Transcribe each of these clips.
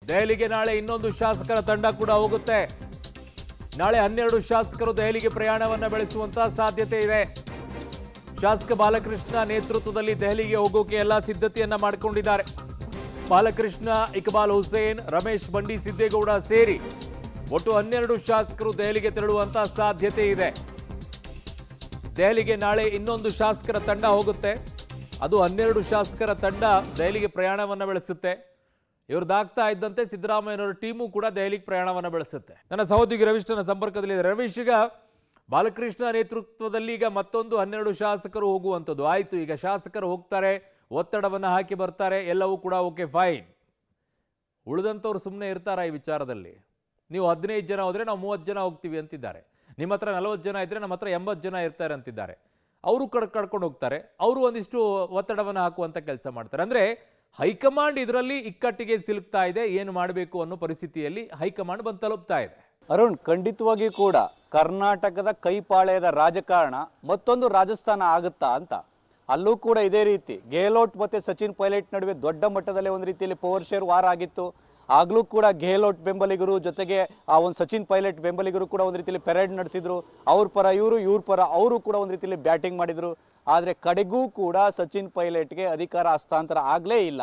ದೆಹಲಿಗೆ ನಾಳೆ ಇನ್ನೊಂದು ಶಾಸಕರ ತಂಡ ಕೂಡ ಹೋಗುತ್ತೆ. ನಾಳೆ 12 ಶಾಸಕರು ದೆಹಲಿಗೆ ಪ್ರಯಾಣವನ್ನ ಬೆಳೆಸುವಂತ ಸಾಧ್ಯತೆ ಇದೆ. ಶಾಸಕ ಬಾಲಕೃಷ್ಣ ನೇತೃತ್ವದಲ್ಲಿ ದೆಹಲಿಗೆ ಹೋಗೋಕೆ ಎಲ್ಲ ಸಿದ್ಧತೆಯನ್ನ ಮಾಡಿಕೊಂಡಿದ್ದಾರೆ. ಬಾಲಕೃಷ್ಣ, ಇಕ್ಬಾಲ್ ಹುಸೇನ್, ರಮೇಶ್ ಬಂಡಿ ಸಿದ್ದೇಗೌಡ ಸೇರಿ ಒಟ್ಟು 12 ಶಾಸಕರು ದೆಹಲಿಗೆ ತೆರಳುವಂತ ಸಾಧ್ಯತೆ ಇದೆ. ದೆಹಲಿಗೆ ನಾಳೆ ಇನ್ನೊಂದು ಶಾಸಕರ ತಂಡ ಹೋಗುತ್ತೆ. ಅದು 12 ಶಾಸಕರ ತಂಡ ದೆಹಲಿಗೆ ಪ್ರಯಾಣವನ್ನ ಬೆಳೆಸುತ್ತೆ. ಇವ್ರದ್ದಾಗ್ತಾ ಇದ್ದಂತೆ ಸಿದ್ದರಾಮಯ್ಯನವರ ಟೀಮು ಕೂಡ ದೆಹಲಿಗೆ ಪ್ರಯಾಣವನ್ನ ಬೆಳೆಸುತ್ತೆ. ನನ್ನ ಸಹೋದ್ಯೋಗಿ ರವೀಶ್ ನನ್ನ ಸಂಪರ್ಕದಲ್ಲಿ ರವೀಶ್, ಈಗ ಬಾಲಕೃಷ್ಣ ನೇತೃತ್ವದಲ್ಲಿ ಈಗ ಮತ್ತೊಂದು 12 ಶಾಸಕರು ಹೋಗುವಂಥದ್ದು ಆಯ್ತು. ಈಗ ಶಾಸಕರು ಹೋಗ್ತಾರೆ, ಒತ್ತಡವನ್ನ ಹಾಕಿ ಬರ್ತಾರೆ, ಎಲ್ಲವೂ ಕೂಡ ಓಕೆ ಫೈನ್. ಉಳಿದಂಥವ್ರು ಸುಮ್ಮನೆ ಇರ್ತಾರ ಈ ವಿಚಾರದಲ್ಲಿ? ನೀವು 15 ಜನ ಹೋದ್ರೆ ನಾವು 30 ಜನ ಹೋಗ್ತೀವಿ ಅಂತಿದ್ದಾರೆ. ನಿಮ್ಮ ಹತ್ರ 40 ಜನ ಇದ್ರೆ ನಮ್ಮ ಹತ್ರ 80 ಜನ ಇರ್ತಾರೆ ಅಂತಿದ್ದಾರೆ. ಅವರು ಕಡ್ಕೊಂಡು ಹೋಗ್ತಾರೆ, ಅವರು ಒಂದಿಷ್ಟು ಒತ್ತಡವನ್ನು ಹಾಕುವಂತ ಕೆಲಸ ಮಾಡ್ತಾರೆ. ಅಂದ್ರೆ ಹೈಕಮಾಂಡ್ ಇದರಲ್ಲಿ ಇಕ್ಕಟ್ಟಿಗೆ ಸಿಲುಕ್ತಾ ಇದೆ. ಏನು ಮಾಡಬೇಕು ಅನ್ನೋ ಪರಿಸ್ಥಿತಿಯಲ್ಲಿ ಹೈಕಮಾಂಡ್ ಬಂದು ತಲುಪ್ತಾ ಇದೆ. ಅರುಣ್, ಖಂಡಿತವಾಗಿಯೂ ಕೂಡ ಕರ್ನಾಟಕದ ಕೈಪಾಳ್ಯದ ರಾಜಕಾರಣ ಮತ್ತೊಂದು ರಾಜಸ್ಥಾನ ಆಗುತ್ತಾ ಅಂತ. ಅಲ್ಲೂ ಕೂಡ ಇದೇ ರೀತಿ ಗೆಹ್ಲೋಟ್ ಮತ್ತೆ ಸಚಿನ್ ಪೈಲಟ್ ನಡುವೆ ದೊಡ್ಡ ಮಟ್ಟದಲ್ಲಿ ಒಂದು ರೀತಿಯಲ್ಲಿ ಪವರ್ ಶೇರ್ ವಾರ ಆಗಿತ್ತು. ಆಗ್ಲೂ ಕೂಡ ಗೆಹ್ಲೋಟ್ ಬೆಂಬಲಿಗರು ಜೊತೆಗೆ ಆ ಒಂದು ಸಚಿನ್ ಪೈಲಟ್ ಬೆಂಬಲಿಗರು ಕೂಡ ಒಂದು ರೀತಿಯಲ್ಲಿ ಪೆರೇಡ್ ನಡೆಸಿದ್ರು. ಅವ್ರ ಪರ ಇವರು, ಇವ್ರ ಪರ ಅವರು ಕೂಡ ಒಂದು ರೀತಿಯಲ್ಲಿ ಬ್ಯಾಟಿಂಗ್ ಮಾಡಿದ್ರು. ಆದರೆ ಕಡೆಗೂ ಕೂಡ ಸಚಿನ್ ಪೈಲಟ್ಗೆ ಅಧಿಕಾರ ಹಸ್ತಾಂತರ ಆಗಲೇ ಇಲ್ಲ.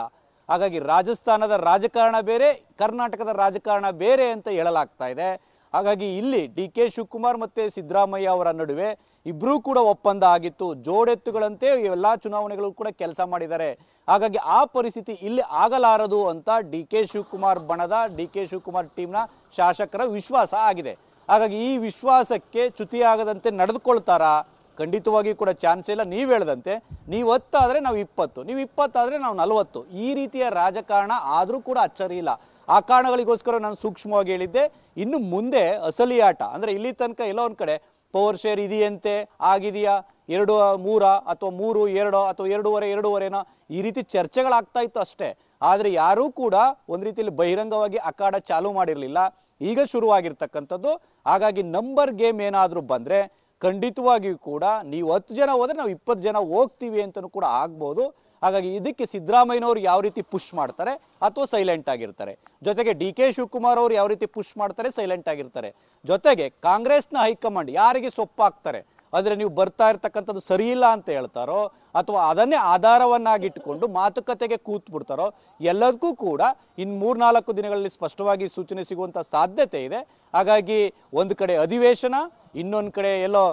ಹಾಗಾಗಿ ರಾಜಸ್ಥಾನದ ರಾಜಕಾರಣ ಬೇರೆ, ಕರ್ನಾಟಕದ ರಾಜಕಾರಣ ಬೇರೆ ಅಂತ ಹೇಳಲಾಗ್ತಾ ಇದೆ. ಹಾಗಾಗಿ ಇಲ್ಲಿ DK ಶಿವಕುಮಾರ್ ಮತ್ತೆ ಸಿದ್ದರಾಮಯ್ಯ ಅವರ ನಡುವೆ ಇಬ್ಬರೂ ಕೂಡ ಒಪ್ಪಂದ ಆಗಿತ್ತು. ಜೋಡೆತ್ತುಗಳಂತೆ ಎಲ್ಲ ಚುನಾವಣೆಗಳು ಕೂಡ ಕೆಲಸ ಮಾಡಿದ್ದಾರೆ. ಹಾಗಾಗಿ ಆ ಪರಿಸ್ಥಿತಿ ಇಲ್ಲಿ ಆಗಲಾರದು ಅಂತ DK ಶಿವಕುಮಾರ್ ಬಣದ DK ಶಿವಕುಮಾರ್ ಟೀಮ್ನ ಶಾಸಕರ ವಿಶ್ವಾಸ ಆಗಿದೆ. ಹಾಗಾಗಿ ಈ ವಿಶ್ವಾಸಕ್ಕೆ ಚ್ಯುತಿಯಾಗದಂತೆ ನಡೆದುಕೊಳ್ತಾರಾ? ಖಂಡಿತವಾಗಿ ಕೂಡ ಚಾನ್ಸ್ ಇಲ್ಲ. ನೀವು ಹೇಳ್ದಂತೆ ನೀವು 10 ಆದರೆ ನಾವು 20, ನೀವು 20 ಆದರೆ ನಾವು 40, ಈ ರೀತಿಯ ರಾಜಕಾರಣ ಆದರೂ ಕೂಡ ಅಚ್ಚರಿ ಇಲ್ಲ. ಆ ಕಾರಣಗಳಿಗೋಸ್ಕರ ನಾನು ಸೂಕ್ಷ್ಮವಾಗಿ ಹೇಳಿದ್ದೆ. ಇನ್ನು ಮುಂದೆ ಅಸಲಿ ಆಟ ಅಂದರೆ ಇಲ್ಲಿ ತನಕ ಎಲ್ಲೋ ಒಂದು ಕಡೆ ಪವರ್ ಶೇರ್ ಇದೆಯಂತೆ, ಆಗಿದೆಯಾ, 2, 3 ಅಥವಾ 3, 2 ಅಥವಾ 2.5 ಈ ರೀತಿ ಚರ್ಚೆಗಳಾಗ್ತಾ ಇತ್ತು ಅಷ್ಟೇ. ಆದರೆ ಯಾರೂ ಕೂಡ ಒಂದು ರೀತಿಯಲ್ಲಿ ಬಹಿರಂಗವಾಗಿ ಅಖಾಡ ಚಾಲೂ ಮಾಡಿರಲಿಲ್ಲ. ಈಗ ಶುರುವಾಗಿರ್ತಕ್ಕಂಥದ್ದು. ಹಾಗಾಗಿ ನಂಬರ್ ಗೇಮ್ ಏನಾದರೂ ಬಂದರೆ ಖಂಡಿತವಾಗಿಯೂ ಕೂಡ ನೀವು 10 ಜನ ಹೋದರೆ ನಾವು 20 ಜನ ಹೋಗ್ತೀವಿ ಅಂತಲೂ ಕೂಡ ಆಗ್ಬೋದು. ಹಾಗಾಗಿ ಇದಕ್ಕೆ ಸಿದ್ದರಾಮಯ್ಯನವರು ಯಾವ ರೀತಿ ಪುಷ್ ಮಾಡ್ತಾರೆ ಅಥವಾ ಸೈಲೆಂಟ್ ಆಗಿರ್ತಾರೆ, ಜೊತೆಗೆ DK ಶಿವಕುಮಾರ್ ಅವರು ಯಾವ ರೀತಿ ಪುಷ್ ಮಾಡ್ತಾರೆ, ಸೈಲೆಂಟ್ ಆಗಿರ್ತಾರೆ, ಜೊತೆಗೆ ಕಾಂಗ್ರೆಸ್ನ ಹೈಕಮಾಂಡ್ ಯಾರಿಗೆ ಸೊಪ್ಪಾಗ್ತಾರೆ ಅಂದರೆ ನೀವು ಬರ್ತಾ ಇರ್ತಕ್ಕಂಥದ್ದು ಸರಿ ಇಲ್ಲ ಅಂತ ಹೇಳ್ತಾರೋ ಅಥವಾ ಅದನ್ನೇ ಆಧಾರವನ್ನಾಗಿಟ್ಟುಕೊಂಡು ಮಾತುಕತೆಗೆ ಕೂತ್ ಬಿಡ್ತಾರೋ, ಎಲ್ಲದಕ್ಕೂ ಕೂಡ ಇನ್ನು 3-4 ದಿನಗಳಲ್ಲಿ ಸ್ಪಷ್ಟವಾಗಿ ಸೂಚನೆ ಸಿಗುವಂಥ ಸಾಧ್ಯತೆ ಇದೆ. ಹಾಗಾಗಿ ಒಂದು ಕಡೆ ಅಧಿವೇಶನ, ಇನ್ನೊಂದು ಕಡೆ ಎಲ್ಲೋ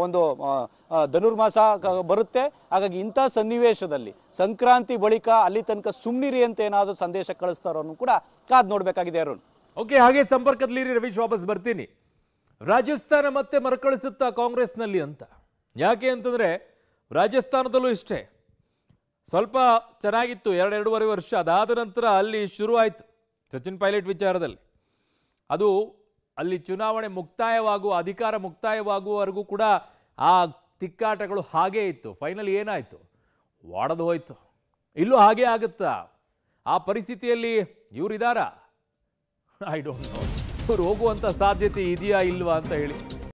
ಒಂದು ಧನುರ್ಮಾಸ ಬರುತ್ತೆ. ಹಾಗಾಗಿ ಇಂಥ ಸನ್ನಿವೇಶದಲ್ಲಿ ಸಂಕ್ರಾಂತಿ ಬಳಿಕ ಅಲ್ಲಿ ತನಕ ಸುಮ್ಮನಿರಿ ಅಂತ ಏನಾದರೂ ಸಂದೇಶ ಕಳಿಸ್ತಾರೋ ಅನ್ನೋ ಕೂಡ ಕಾದ್ ನೋಡ್ಬೇಕಾಗಿದೆ ಅರುಣ್. ಓಕೆ, ಹಾಗೆ ಸಂಪರ್ಕದಲ್ಲಿ ರವೀಶ್, ವಾಪಸ್ ಬರ್ತೀನಿ. ರಾಜಸ್ಥಾನ ಮತ್ತೆ ಮರುಕಳಿಸುತ್ತಾ ಕಾಂಗ್ರೆಸ್ನಲ್ಲಿ ಅಂತ. ಯಾಕೆ ಅಂತಂದ್ರೆ ರಾಜಸ್ಥಾನದಲ್ಲೂ ಇಷ್ಟೇ ಸ್ವಲ್ಪ ಚೆನ್ನಾಗಿತ್ತು 2-2.5 ವರ್ಷ. ಅದಾದ ನಂತರ ಅಲ್ಲಿ ಶುರು ಆಯಿತು ಸಚಿನ್ ಪೈಲಟ್ ವಿಚಾರದಲ್ಲಿ. ಅದು ಅಲ್ಲಿ ಚುನಾವಣೆ ಅಧಿಕಾರ ಮುಕ್ತಾಯವಾಗುವವರೆಗೂ ಕೂಡ ಆ ತಿಕ್ಕಾಟಗಳು ಹಾಗೇ ಇತ್ತು. ಫೈನಲ್ ಏನಾಯಿತು? ಒಡೆದು ಹೋಯ್ತು. ಇಲ್ಲೂ ಹಾಗೆ ಆಗುತ್ತಾ? ಆ ಪರಿಸ್ಥಿತಿಯಲ್ಲಿ ಇವರಿದ್ದಾರಾ? I don't know. ಇವ್ರು ಹೋಗುವಂಥ ಸಾಧ್ಯತೆ ಇದೆಯಾ ಇಲ್ವಾ ಅಂತ ಹೇಳಿ